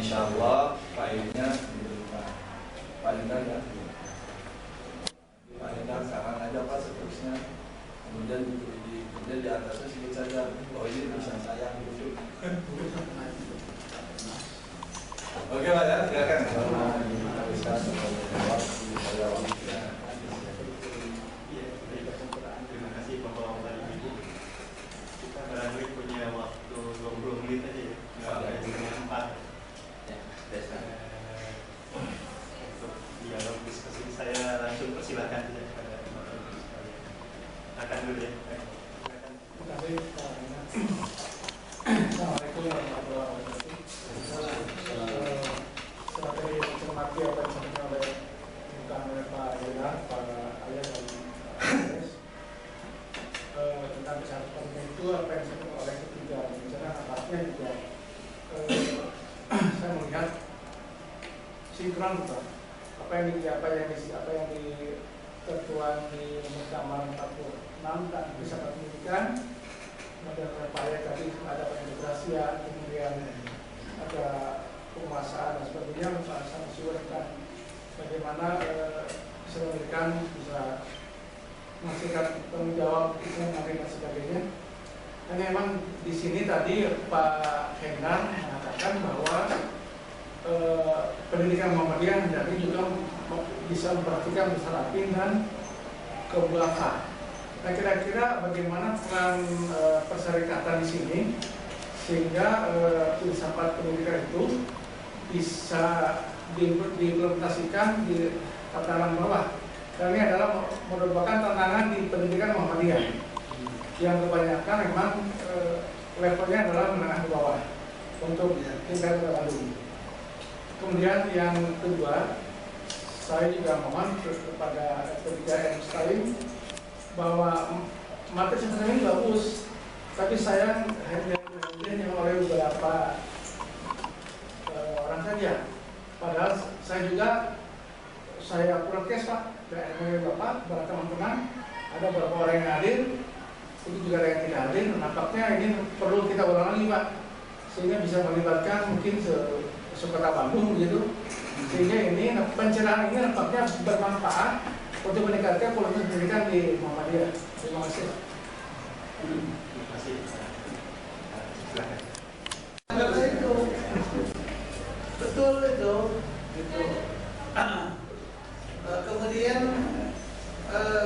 insya Allah filenya diterima. Palingan ya, palingan sekarang aja Pak seterusnya. Kemudian di atasnya sedikit saja. Oh ini bisa saya gitu. Oke Pak ya, silakan. Kita bisa jawab. Terima kasih Bapak Ibu. Kita barangkali punya waktu 20 menit aja ya. Nggak ada yang 4. Untuk dialog diskusi saya langsung persilahkan saja kepada Bapak Ibu sekalian. Akan dulu ya. Terima kasih Pak. Assalamualaikum warahmatullahi wabarakatuh. Setelah tadi mencermati apa yang disampaikan oleh Pak Yona, Pak Ayah dan Pak Ares tentang kesehatan pendidikan itu apa yang disampaikan oleh ketiga bicara nampaknya juga saya melihat sinkron Pak. Apa yang tertuang di nomor 46 tentang kesehatan pendidikan. Kemudian upaya tadi ada integrasian, kemudian ada penguasaan dan sebagainya, sama tentang bagaimana pendidikan bisa menghasilkan tanggung jawab dan sebagainya. Dan memang di sini tadi Pak Hendar mengatakan bahwa pendidikan Muhammadiyah hendaknya juga bisa memperhatikan masalah dan kebelakang. Nah kira-kira bagaimana peran perserikatan di sini sehingga filsafat pendidikan itu bisa diimplementasikan di tatanan bawah. Dan ini adalah merupakan tantangan di pendidikan Muhammadiyah yang kebanyakan memang levelnya adalah menengah ke bawah untuk tingkat terlalu. Kemudian yang kedua, saya juga mohon kepada ketiga Einstein bahwa materi sebenarnya ini bagus, tapi sayang hanya oleh beberapa orang saja. Padahal saya protes Pak, dari Bapak, para teman-teman, ada beberapa orang yang hadir, itu juga ada yang tidak hadir. Nampaknya ini perlu kita ulang lagi Pak, sehingga bisa melibatkan mungkin sekota Bandung gitu, sehingga ini pencerahan ini nampaknya bermanfaat untuk meningkatkan kualitas pendidikan di Muhammadiyah. Terima kasih. Terima kasih. Itu betul itu, gitu. Kemudian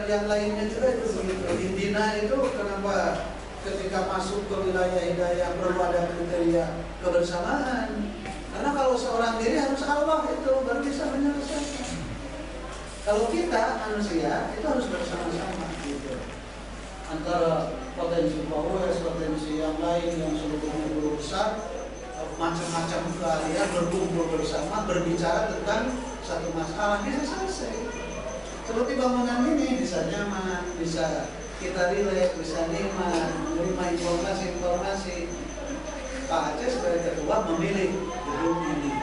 yang lainnya juga itu begitu. Indina itu kenapa ketika masuk ke wilayah hidayah perlu ada kriteria kebersamaan? Karena kalau seorang diri harus Allah itu baru bisa menyelesaikan. Kalau kita manusia itu harus bersama-sama gitu. Antara potensi power, potensi yang lain yang sebetulnya besar, macam-macam keahlian berkumpul bersama berbicara tentang satu masalah bisa selesai. Seperti bangunan ini bisa nyaman, bisa kita rileks, bisa nikmat, menerima informasi. Pak Aceh sebagai ketua memilih gedung ini.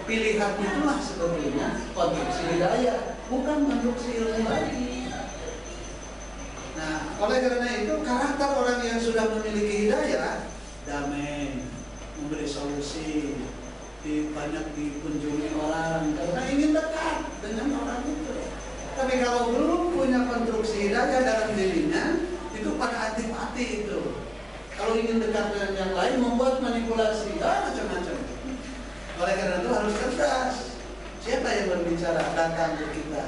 Pilihan itulah sebetulnya konstruksi hidayah, bukan konstruksi ilmu lagi. Nah, oleh karena itu karakter orang yang sudah memiliki hidayah, damai, memberi solusi, banyak dikunjungi orang karena ingin dekat dengan orang itu. Tapi kalau belum punya konstruksi hidayah dalam dirinya, itu pada antipati itu. Kalau ingin dekat dengan yang lain, membuat manipulasi, macam-macam. Oleh karena itu harus cerdas. Siapa yang berbicara datang ke kita?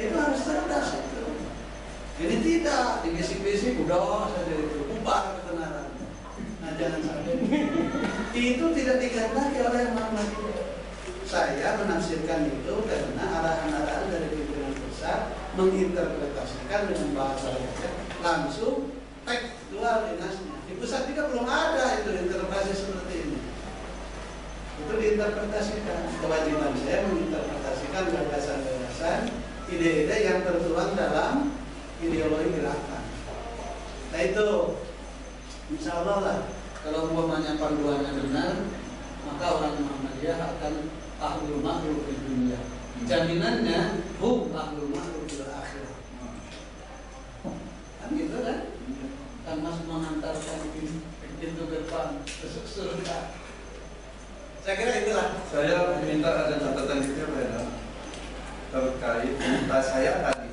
Itu harus cerdas itu. Ini tidak dibisik-bisik, udah saja itu ubah ketenaran. Nah jangan sampai itu tidak dikehendaki oleh Muhammadiyah. Saya menafsirkan itu karena arahan-arahan dari pimpinan pusat menginterpretasikan dengan bahasa rakyat langsung tekstual dinasnya. Di pusat juga belum ada itu interpretasi seperti ini. Itu diinterpretasikan. Kewajiban saya menginterpretasikan gagasan-gagasan, ide-ide yang tertuang dalam ideologi gerakan. Nah itu, insya Allah lah, kalau umpamanya panduannya benar, maka orang Muhammadiyah akan ahlul makhluk di dunia. Jaminannya, ahlul makhluk di akhirat. Kan gitu kan? Kan masuk mengantarkan pintu gerbang ke surga. Saya kira itulah. Saya minta ada catatan detail ya, terkait minta saya tadi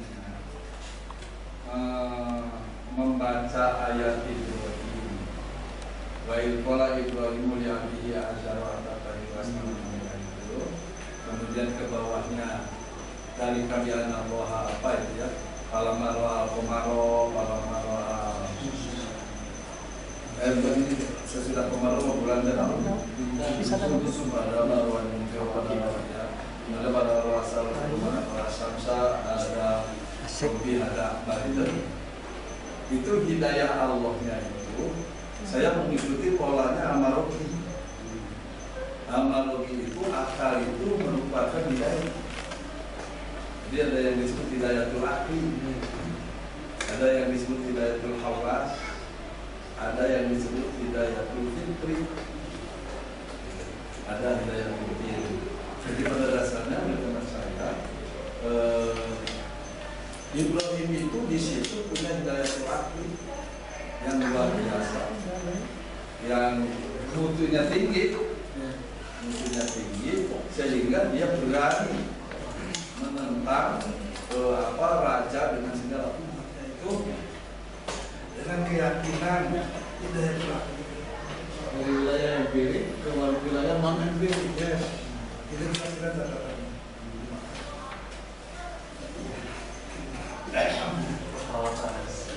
membaca ayat Ibrahim. Wa qala Ibrahim li abihi azara ataqani wasmana itu. Kemudian ke bawahnya dari kalian Allah apa itu ya? Falamara al-qamara falamara sesudah kemarau bulan dan bisa kan pada lawan ya ada pada asal samsa ada lebih ada itu hidayah Allahnya itu saya mengikuti polanya amarogi itu akal itu merupakan hidayah. Jadi ada yang disebut hidayatul akli, ada yang disebut hidayatul hawas, ada yang disebut hidayatul fitri, ada hidayatul fitri. Jadi pada dasarnya menurut saya Ibrahim itu di situ punya hidayatul akli yang luar biasa, yang mutunya tinggi sehingga dia berani menentang raja dengan segala itu dengan keyakinan hidayatul akli. Dari wilayah empirik ke wilayah non empirik. Yes. Itu kita catatan.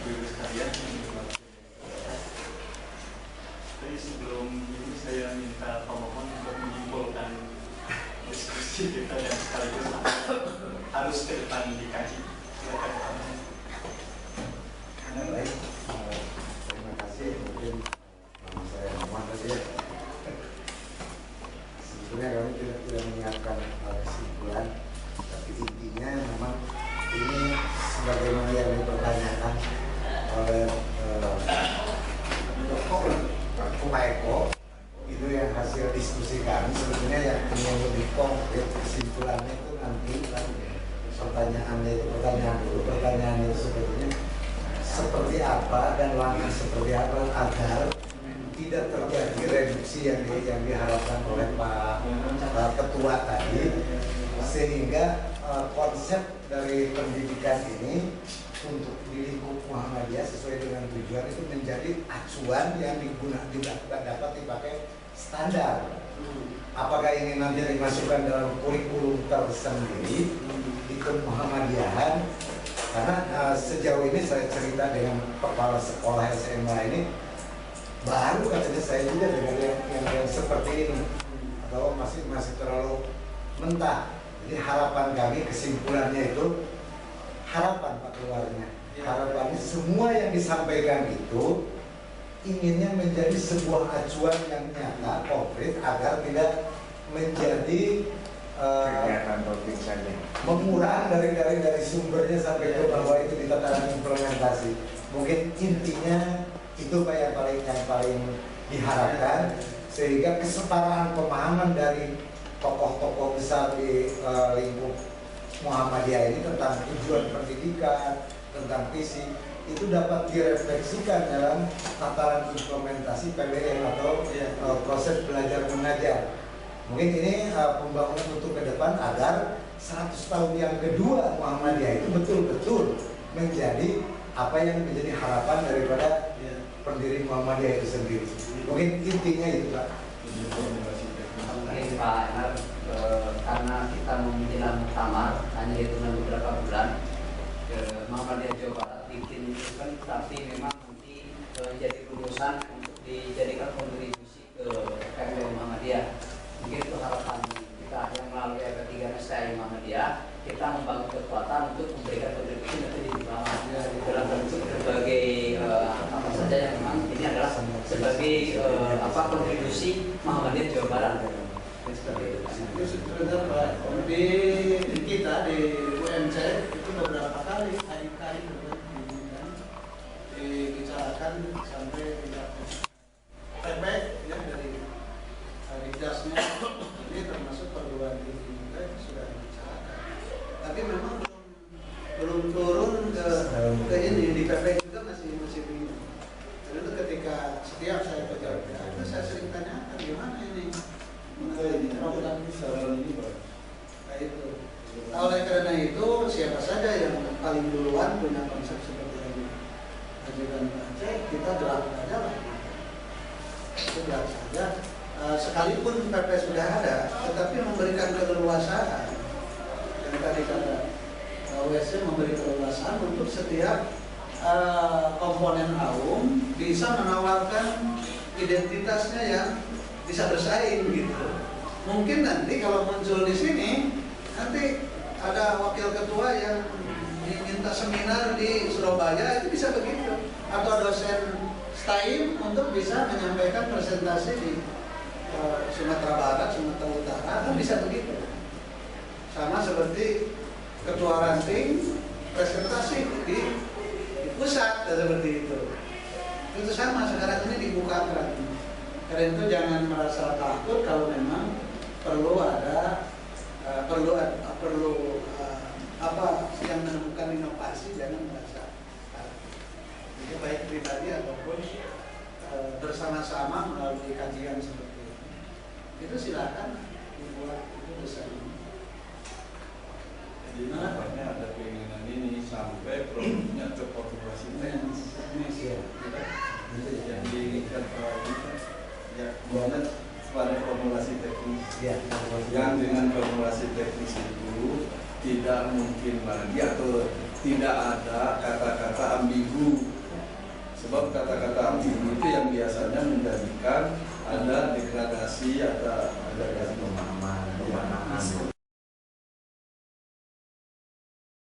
Ibu sekalian, jadi sebelum ini saya minta pemohon untuk menyimpulkan diskusi kita dan sekaligus harus ke depan dikaji. Silakan. Baik, terima kasih. Mungkin saya mohon saja. Sebetulnya kami tidak menyiapkan kesimpulan, tapi intinya memang ini sebagaimana yang dipertanyakan oleh Pak Eko, itu yang hasil diskusi kami. Sebetulnya yang lebih konkret kesimpulannya itu nanti pertanyaan itu sebetulnya seperti apa dan langkah seperti apa agar tidak terjadi reduksi yang diharapkan oleh Pak Ketua tadi, sehingga konsep dari pendidikan ini untuk di lingkup Muhammadiyah sesuai dengan tujuan itu menjadi acuan yang dapat dipakai standar. Apakah ini nanti dimasukkan dalam kurikulum tersendiri di Muhammadiyahan? Karena sejauh ini saya cerita dengan kepala sekolah SMA ini, baru katanya saya juga dengan yang seperti ini, atau masih terlalu mentah. Jadi harapan kami, kesimpulannya itu harapan Pak keluarnya. Harapannya semua yang disampaikan itu inginnya menjadi sebuah acuan yang nyata, konkret, agar tidak menjadi kegiatan topik saja, mengurangi dari sumbernya sampai ke bawah itu di tataran implementasi. Mungkin intinya itu Pak yang paling diharapkan, sehingga kesetaraan pemahaman dari tokoh-tokoh besar di lingkup Muhammadiyah ini tentang tujuan pendidikan, tentang visi, itu dapat direfleksikan dalam tataran implementasi PBM atau proses belajar mengajar. Mungkin ini pembangunan untuk ke depan agar 100 tahun yang kedua Muhammadiyah itu betul-betul menjadi apa yang menjadi harapan daripada pendiri Muhammadiyah itu sendiri. Mungkin intinya itu Pak. Baik Pak Enar, karena kita menjelang muktamar hanya hitungan beberapa bulan, Muhammadiyah Jawa Barat bikin itu kan, tapi memang nanti jadi lulusan untuk dijadikan kontribusi ke PMB Muhammadiyah. Mungkin itu harapan kita yang melalui FP3 STI Muhammadiyah, kita membangun kekuatan untuk memberikan kontribusi nanti di Muhammadiyah dalam bentuk berbagai apa saja yang memang ini adalah sebagai kontribusi Muhammadiyah Jawa Barat. Seperti itu. Itu sebenarnya Pak, di kita di UMC itu beberapa kali hari-hari dibicarakan sampai tidak pepek ya dari Rijasnya ini termasuk perguruan tinggi juga sudah dibicarakan. Tapi memang belum turun ke ini di PP juga masih begini. Jadi itu ketika setiap saya pejabat itu saya sering tanyakan gimana ini mengenai oleh karena itu siapa saja yang paling duluan punya konsep seperti yang diajukan Pak Aceh, kita gerak saja lah. Itu gerak saja. Sekalipun PP sudah ada, tetapi memberikan keleluasaan. Yang tadi kata WC memberi keleluasaan untuk setiap komponen AUM bisa menawarkan identitasnya yang bisa bersaing gitu. Mungkin nanti kalau muncul di sini, nanti ada wakil ketua yang diminta seminar di Surabaya, itu bisa begitu. Atau dosen STAIM untuk bisa menyampaikan presentasi di Sumatera Barat, Sumatera Utara, kan bisa begitu. Sama seperti ketua ranting presentasi di pusat, seperti itu. Itu sama, sekarang ini dibukakan. Karena itu jangan merasa takut kalau memang perlu ada apa yang menemukan inovasi, jangan merasa takut. Jadi baik pribadi ataupun bersama-sama melalui kajian seperti itu silakan dibuat, itu bersama. Jadi nampaknya ada keinginan ini sampai produknya ke formulasi teknis ya. Yang diinginkan ya, banyak pada formulasi teknis yang dengan formulasi teknis itu tidak mungkin lagi atau tidak ada kata-kata ambigu, sebab kata-kata ambigu itu yang biasanya menjadikan ada degradasi atau ada pemahaman